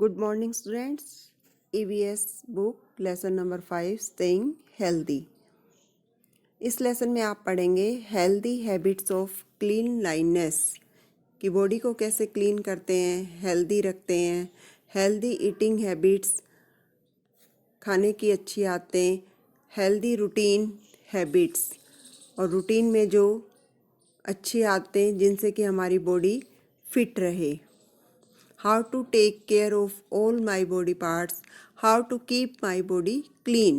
Good morning, students. EVS book lesson number 5 staying healthy. इस lesson में आप पढ़ेंगे हेल्दी हैबिट्स ऑफ क्लीनलाइनेस कि बॉडी को कैसे क्लीन करते हैं, हेल्दी रखते हैं, हेल्दी ईटिंग हैबिट्स, खाने की अच्छी आदतें, हेल्दी रूटीन हैबिट्स और रूटीन में जो अच्छी आदतें जिनसे कि हमारी बॉडी फिट रहे. How to take care of all my body parts, how to keep my body clean.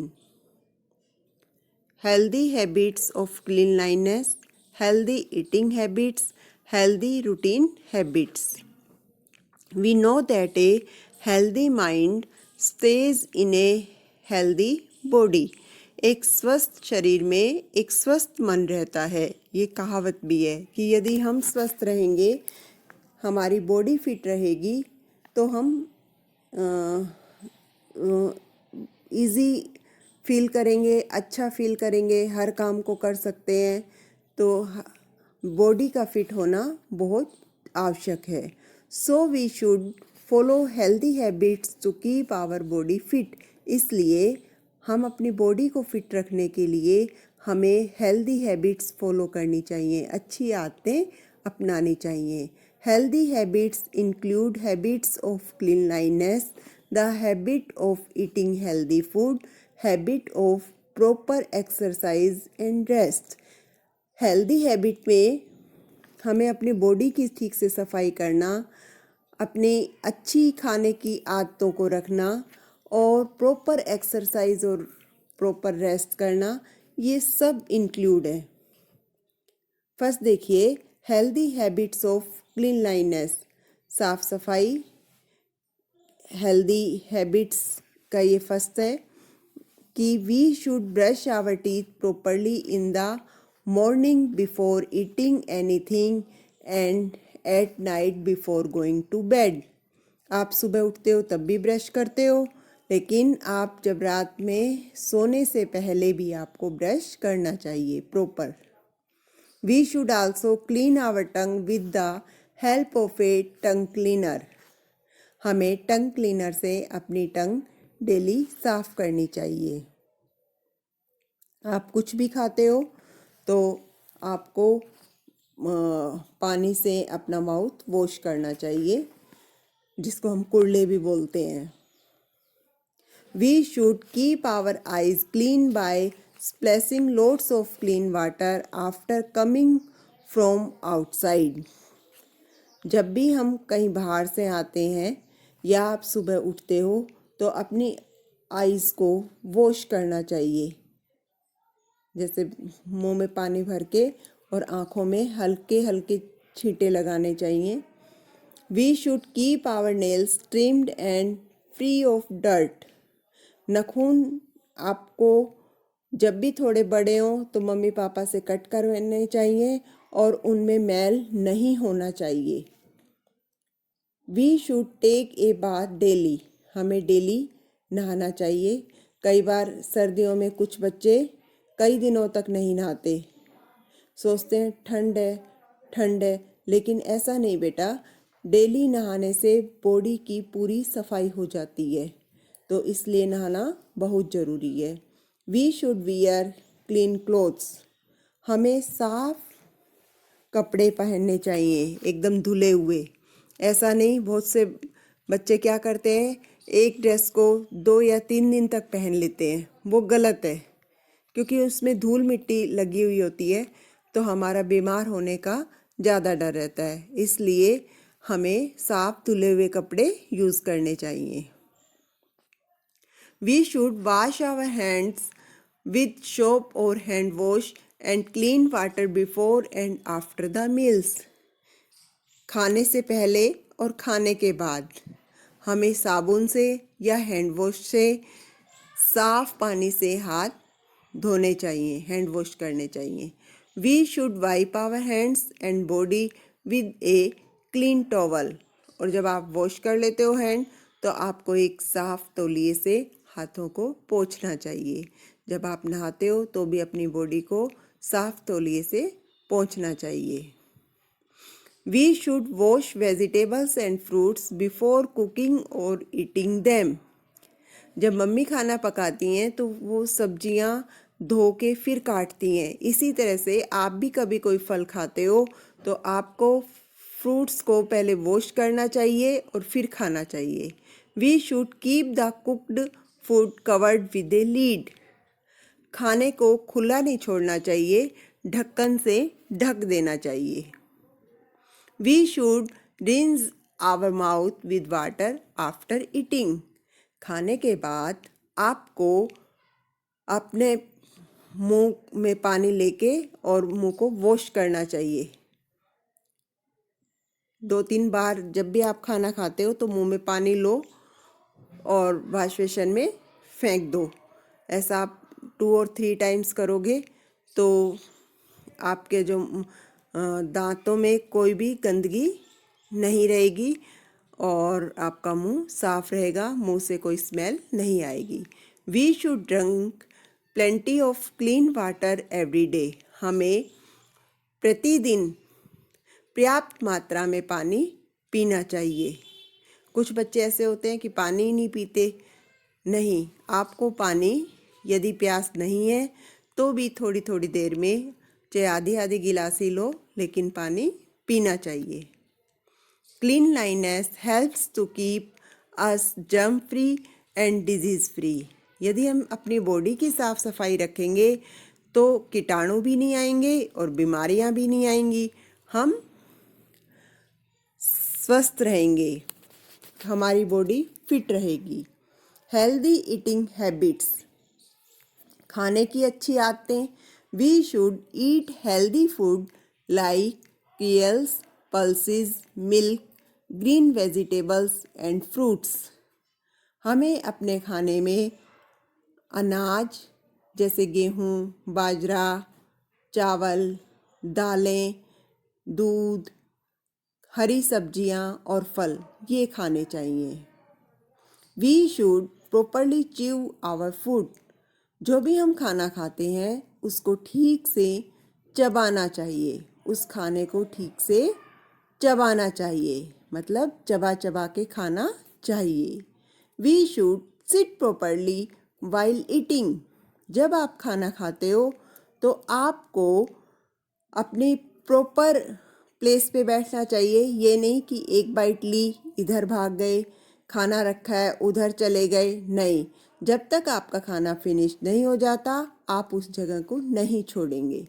Healthy habits of cleanliness, healthy eating habits, healthy routine habits. We know that a healthy mind stays in a healthy body. एक स्वस्थ शरीर में एक स्वस्थ मन रहता है. ये कहावत भी है कि यदि हम स्वस्थ रहेंगे, हमारी बॉडी फिट रहेगी तो हम इजी फील करेंगे, अच्छा फील करेंगे, हर काम को कर सकते हैं. तो बॉडी का फिट होना बहुत आवश्यक है. So we should follow healthy habits to keep our body fit. इसलिए हम अपनी बॉडी को फिट रखने के लिए हमें हेल्दी हैबिट्स फॉलो करनी चाहिए, अच्छी आदतें अपनानी चाहिए. Healthy habits include habits of cleanliness, the habit of eating healthy food, habit of proper exercise and rest. Healthy habit में हमें अपनी बॉडी की ठीक से सफाई करना, अपनी अच्छी खाने की आदतों को रखना और प्रॉपर एक्सरसाइज और प्रॉपर रेस्ट करना, ये सब इंक्लूड है. फर्स्ट देखिए हेल्दी हैबिट्स ऑफ क्लीनलाइनेस, साफ सफाई. हेल्दी हैबिट्स का ये फर्स्ट है कि we should brush our teeth properly in the morning before eating anything and at night before going to bed. आप सुबह उठते हो तब भी ब्रश करते हो, लेकिन आप जब रात में सोने से पहले भी आपको ब्रश करना चाहिए proper. We should also clean our tongue with the help of a tongue cleaner. हमें टंग क्लीनर से अपनी टंग डेली साफ करनी चाहिए. आप कुछ भी खाते हो तो आपको पानी से अपना माउथ वॉश करना चाहिए, जिसको हम कुल्ले भी बोलते हैं. We should keep our eyes clean by splashing lots of clean water after coming from outside. जब भी हम कहीं बाहर से आते हैं या आप सुबह उठते हो तो अपनी आईज़ को वॉश करना चाहिए, जैसे मुंह में पानी भर के और आँखों में हल्के हल्के छींटे लगाने चाहिए. We should keep our nails trimmed and free of dirt. नाखून आपको जब भी थोड़े बड़े हों तो मम्मी पापा से कट करवाने चाहिए और उनमें मैल नहीं होना चाहिए. We should take a bath daily. हमें डेली नहाना चाहिए. कई बार सर्दियों में कुछ बच्चे कई दिनों तक नहीं नहाते, सोचते हैं ठंड है, लेकिन ऐसा नहीं बेटा. डेली नहाने से बॉडी की पूरी सफाई हो जाती है, तो इसलिए नहाना बहुत ज़रूरी है. We should wear clean clothes. हमें साफ कपड़े पहनने चाहिए, एकदम धुले हुए. ऐसा नहीं, बहुत से बच्चे क्या करते हैं, एक ड्रेस को 2 या 3 दिन तक पहन लेते हैं. वो गलत है, क्योंकि उसमें धूल मिट्टी लगी हुई होती है, तो हमारा बीमार होने का ज़्यादा डर रहता है. इसलिए हमें साफ धुले हुए कपड़े यूज़ करने चाहिए. We should wash our hands with soap or hand wash and clean water before and after the meals. खाने से पहले और खाने के बाद हमें साबुन से या हैंड वॉश से साफ पानी से हाथ धोने चाहिए, हैंड वॉश करने चाहिए. We should wipe our hands and body with a clean towel. और जब आप वॉश कर लेते हो हैंड, तो आपको एक साफ तौलिए से हाथों को पोंछना चाहिए. जब आप नहाते हो तो भी अपनी बॉडी को साफ तौलिए से पोंछना चाहिए. We should wash vegetables and fruits before cooking or eating them. जब मम्मी खाना पकाती हैं तो वो सब्जियां धो के फिर काटती हैं। इसी तरह से आप भी कभी कोई फल खाते हो तो आपको फ्रूट्स को पहले वॉश करना चाहिए और फिर खाना चाहिए। We should keep the cooked food covered with a lid. खाने को खुला नहीं छोड़ना चाहिए, ढक्कन से ढक देना चाहिए। We should rinse our mouth with water after eating. खाने के बाद आपको अपने मुंह में पानी लेके और मुंह को वॉश करना चाहिए। 2-3 बार जब भी आप खाना खाते हो तो मुंह में पानी लो और वॉश बेसिन में फेंक दो। ऐसा आप 2 और 3 टाइम्स करोगे तो आपके जो दांतों में कोई भी गंदगी नहीं रहेगी और आपका मुंह साफ रहेगा, मुंह से कोई स्मेल नहीं आएगी। We should drink plenty of clean water every day. हमें प्रतिदिन पर्याप्त मात्रा में पानी पीना चाहिए। कुछ बच्चे ऐसे होते हैं कि पानी ही नहीं पीते। नहीं, आपको पानी यदि प्यास नहीं है तो भी थोड़ी थोड़ी देर में चाहे आधी आधी गिलास ही लो, लेकिन पानी पीना चाहिए। Cleanliness helps to keep us germ free and disease free. यदि हम अपनी बॉडी की साफ़ सफाई रखेंगे तो कीटाणु भी नहीं आएंगे और बीमारियां भी नहीं आएंगी। हम स्वस्थ रहेंगे, हमारी बॉडी फिट रहेगी। हेल्दी ईटिंग हैबिट्स, खाने की अच्छी आदतें। We should eat healthy food like kales, pulses, milk, green vegetables and fruits. हमें अपने खाने में अनाज जैसे गेहूँ, बाजरा, चावल, दालें, दूध, हरी सब्जियाँ और फल ये खाने चाहिए। We should properly chew our food. जो भी हम खाना खाते हैं उसको ठीक से चबाना चाहिए। उस खाने को ठीक से चबाना चाहिए, मतलब चबा चबा के खाना चाहिए। We should sit properly while eating. जब आप खाना खाते हो तो आपको अपनी प्रॉपर प्लेस पे बैठना चाहिए। ये नहीं कि एक बाइट ली इधर भाग गए, खाना रखा है उधर चले गए। नहीं, जब तक आपका खाना फिनिश नहीं हो जाता आप उस जगह को नहीं छोड़ेंगे।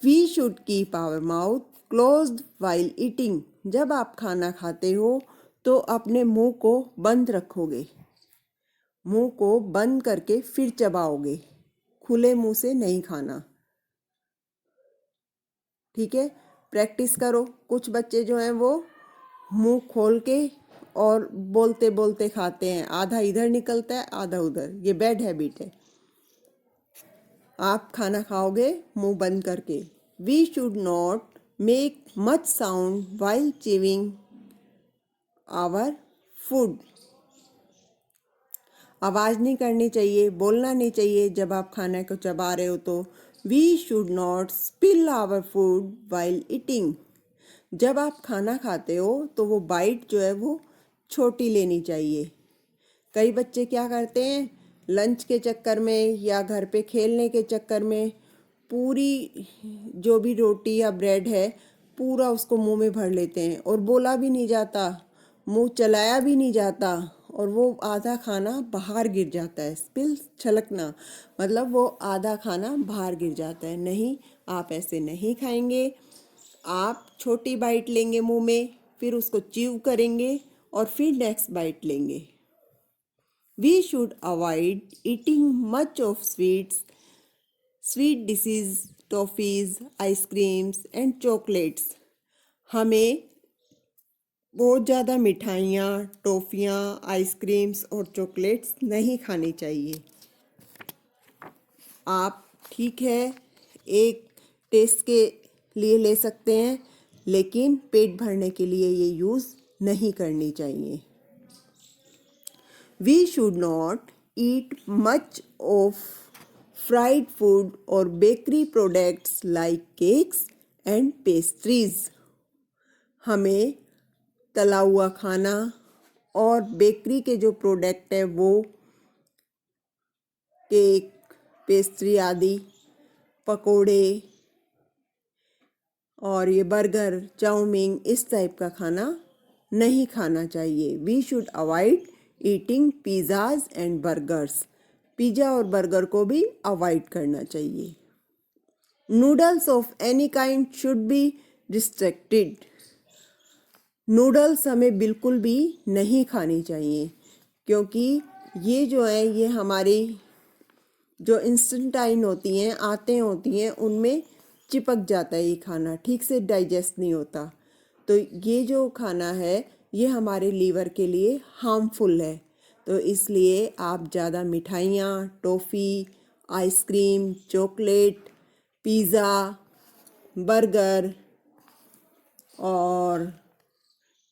We should keep our mouth closed while eating. जब आप खाना खाते हो तो अपने मुंह को बंद रखोगे, मुंह को बंद करके फिर चबाओगे, खुले मुंह से नहीं खाना। ठीक है, प्रैक्टिस करो। कुछ बच्चे जो हैं वो मुंह खोल के और बोलते बोलते खाते हैं, आधा इधर निकलता है आधा उधर। ये बैड हैबिट है। आप खाना खाओगे मुंह बंद करके। We should not make much sound while chewing our food. आवाज़ नहीं करनी चाहिए, बोलना नहीं चाहिए जब आप खाने को चबा रहे हो तो। We should not spill our food while eating. जब आप खाना खाते हो तो वो बाइट जो है वो छोटी लेनी चाहिए। कई बच्चे क्या करते हैं, लंच के चक्कर में या घर पे खेलने के चक्कर में पूरी जो भी रोटी या ब्रेड है पूरा उसको मुंह में भर लेते हैं और बोला भी नहीं जाता, मुंह चलाया भी नहीं जाता और वो आधा खाना बाहर गिर जाता है। स्पिल, छलकना, मतलब वो आधा खाना बाहर गिर जाता है। नहीं, आप ऐसे नहीं खाएंगे। आप छोटी बाइट लेंगे मुंह में, फिर उसको च्यू करेंगे और फिर नेक्स्ट बाइट लेंगे। We should avoid eating much of sweets, sweet dishes, toffees, ice creams and chocolates. हमें बहुत ज़्यादा मिठाइयाँ, टॉफ़ियाँ, आइसक्रीम्स और चॉकलेट्स नहीं खानी चाहिए। आप ठीक है एक टेस्ट के लिए ले सकते हैं, लेकिन पेट भरने के लिए ये यूज़ नहीं करनी चाहिए। We should not eat much of fried food और bakery products like cakes and pastries. हमें तला हुआ खाना और बेकरी के जो प्रोडक्ट है वो केक, पेस्ट्री आदि, पकोड़े और ये बर्गर, चाउमीन इस टाइप का खाना नहीं खाना चाहिए। We should avoid eating pizzas and burgers. Pizza और बर्गर को भी अवॉइड करना चाहिए। Noodles of any kind should be restricted. Noodles हमें बिल्कुल भी नहीं खानी चाहिए, क्योंकि ये जो है ये हमारी जो इंस्टेंटाइन होती हैं, आते होती हैं, उनमें चिपक जाता है ये खाना, ठीक से डाइजेस्ट नहीं होता। तो ये जो खाना है ये हमारे लीवर के लिए हार्मफुल है। तो इसलिए आप ज़्यादा मिठाइयाँ, toffee, ice cream, chocolate, pizza, burger और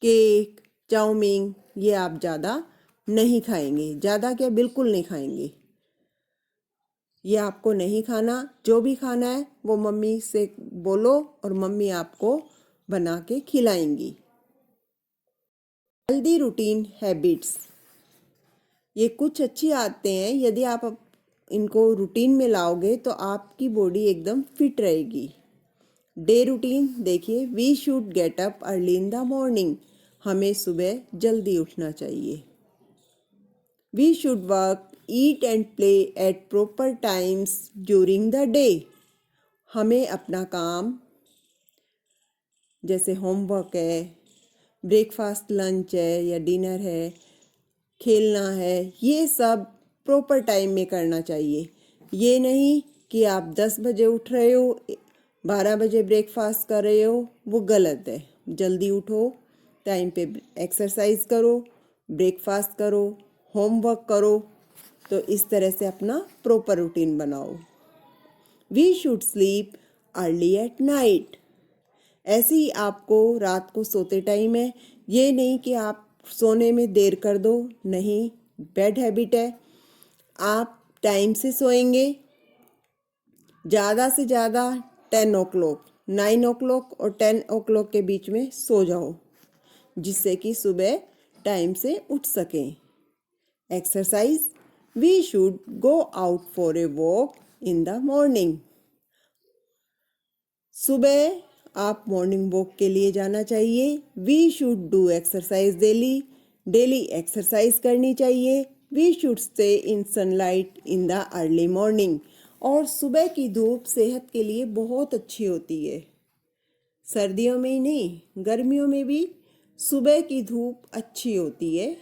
केक, चाउमीन ये आप ज़्यादा नहीं खाएंगे। ज़्यादा क्या, बिल्कुल नहीं खाएंगे। ये आपको नहीं खाना। जो भी खाना है वो मम्मी से बोलो और मम्मी आपको बना के खिलाएंगी। हेल्दी रूटीन हैबिट्स, ये कुछ अच्छी आदतें हैं। यदि आप इनको रूटीन में लाओगे तो आपकी बॉडी एकदम फिट रहेगी। डे रूटीन देखिए, we should get up early in the morning. हमें सुबह जल्दी उठना चाहिए। We should work, eat and play at proper times during the day. हमें अपना काम जैसे होमवर्क है, ब्रेकफास्ट, लंच है या डिनर है, खेलना है, ये सब प्रॉपर टाइम में करना चाहिए। ये नहीं कि आप 10 बजे उठ रहे हो, 12 बजे ब्रेकफास्ट कर रहे हो, वो गलत है। जल्दी उठो, टाइम पे एक्सरसाइज करो, ब्रेकफास्ट करो, होमवर्क करो। तो इस तरह से अपना प्रॉपर रूटीन बनाओ। We should sleep early at night. ऐसे ही आपको रात को सोते टाइम है, ये नहीं कि आप सोने में देर कर दो, नहीं, बैड हैबिट है। आप टाइम से सोएंगे, ज़्यादा से ज़्यादा 10 o'clock, 9 o'clock और 10 o'clock के बीच में सो जाओ, जिससे कि सुबह टाइम से उठ सकें। Exercise, we should go out for a walk in the morning. सुबह आप मॉर्निंग वॉक के लिए जाना चाहिए। We should do exercise daily. Daily exercise करनी चाहिए। We should stay in sunlight in the early morning. और सुबह की धूप सेहत के लिए बहुत अच्छी होती है। सर्दियों में ही नहीं, गर्मियों में भी सुबह की धूप अच्छी होती है।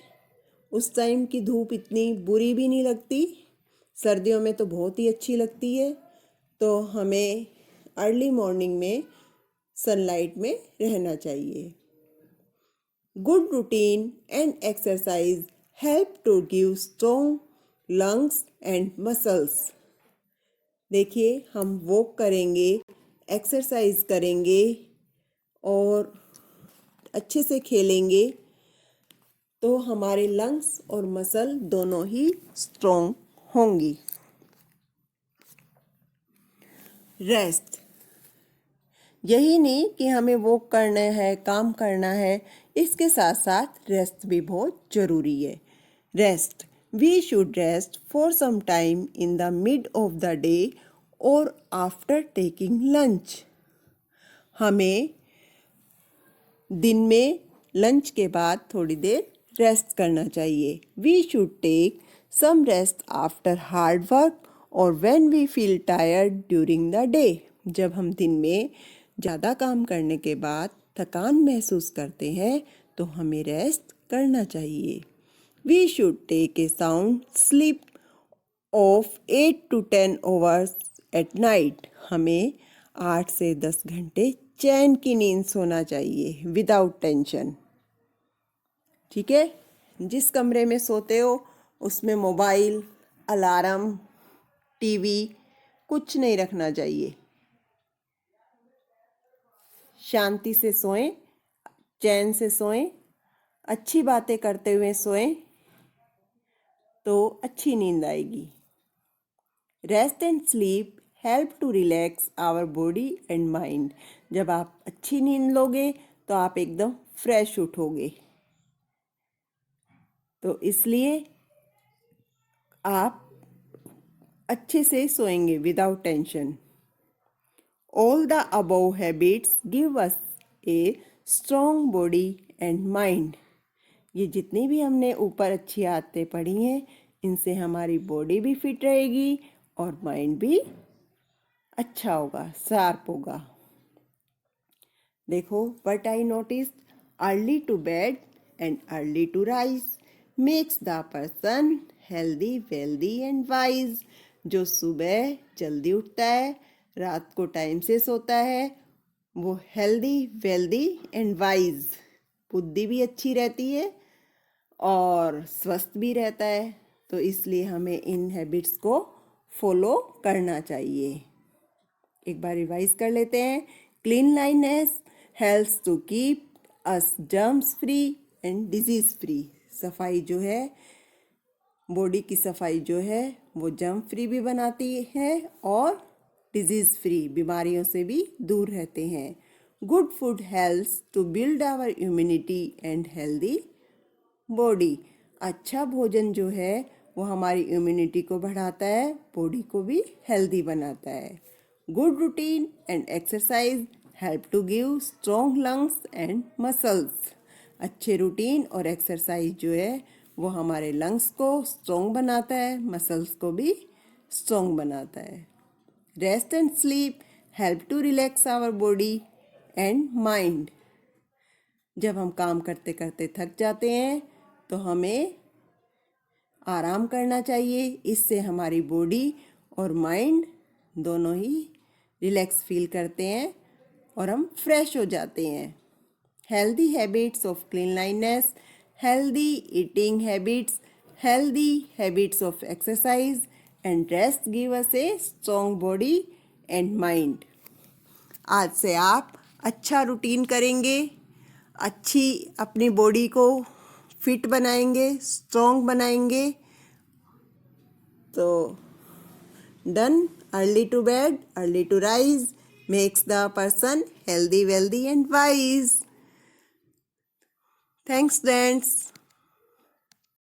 उस टाइम की धूप इतनी बुरी भी नहीं लगती। सर्दियों में तो बहुत ही अच्छी लगती है। तो हमें अर्ली मॉर्निंग में सनलाइट में रहना चाहिए। Good routine and exercise help to give strong lungs and muscles. देखिए, हम वॉक करेंगे, एक्सरसाइज करेंगे और अच्छे से खेलेंगे तो हमारे लंग्स और मसल दोनों ही स्ट्रॉन्ग होंगी। रेस्ट, यही नहीं कि हमें वॉक करना है, काम करना है, इसके साथ साथ रेस्ट भी बहुत ज़रूरी है। Rest, we should rest for some time in the mid of the day और आफ्टर टेकिंग लंच। हमें दिन में लंच के बाद थोड़ी देर रेस्ट करना चाहिए। We should take some rest after hard work और when we feel tired during the day. जब हम दिन में ज़्यादा काम करने के बाद थकान महसूस करते हैं तो हमें रेस्ट करना चाहिए। We should take a sound sleep of 8 to 10 hours at night. हमें 8 से 10 घंटे चैन की नींद सोना चाहिए विदाउट टेंशन। ठीक है, जिस कमरे में सोते हो उसमें मोबाइल, अलार्म, टीवी कुछ नहीं रखना चाहिए। शांति से सोएं, चैन से सोएं, अच्छी बातें करते हुए सोएं तो अच्छी नींद आएगी। Rest and sleep help to relax our body and mind. जब आप अच्छी नींद लोगे तो आप एकदम फ्रेश उठोगे। तो इसलिए आप अच्छे से सोएंगे without tension. All the above habits give us a strong body and mind. ये जितनी भी हमने ऊपर अच्छी आदतें पढ़ी हैं, इनसे हमारी बॉडी भी फिट रहेगी और माइंड भी अच्छा होगा, शार्प होगा। देखो, but I notice early to bed and early to rise makes the person healthy wealthy and wise. जो सुबह जल्दी उठता है, रात को टाइम से सोता है, वो हेल्दी वेल्दी एंड वाइज, बुद्धि भी अच्छी रहती है और स्वस्थ भी रहता है। तो इसलिए हमें इन हैबिट्स को फॉलो करना चाहिए। एक बार रिवाइज कर लेते हैं। Cleanliness helps to keep us germs free and disease free. सफाई जो है, बॉडी की सफाई जो है, वो जर्म फ्री भी बनाती है और डिजीज फ्री, बीमारियों से भी दूर रहते हैं। Good food helps to build our immunity and healthy body. अच्छा भोजन जो है वो हमारी इम्यूनिटी को बढ़ाता है, बॉडी को भी हेल्दी बनाता है। Good routine and exercise help to give strong lungs and muscles. अच्छे रूटीन और एक्सरसाइज जो है वो हमारे लंग्स को स्ट्रॉन्ग बनाता है, मसल्स को भी स्ट्रॉन्ग बनाता है। Rest and sleep help to relax our body and mind. जब हम काम करते करते थक जाते हैं तो हमें आराम करना चाहिए। इससे हमारी बॉडी और माइंड दोनों ही रिलैक्स फील करते हैं और हम फ्रेश हो जाते हैं। Healthy habits of cleanliness, healthy eating habits, healthy habits of exercise and rest give us a strong body and mind. आज से आप अच्छा रूटीन करेंगे, अच्छी अपनी बॉडी को फिट बनाएंगे, स्ट्रॉन्ग बनाएंगे। तो done. Early to bed early to rise makes the person healthy wealthy and wise. Thanks friends.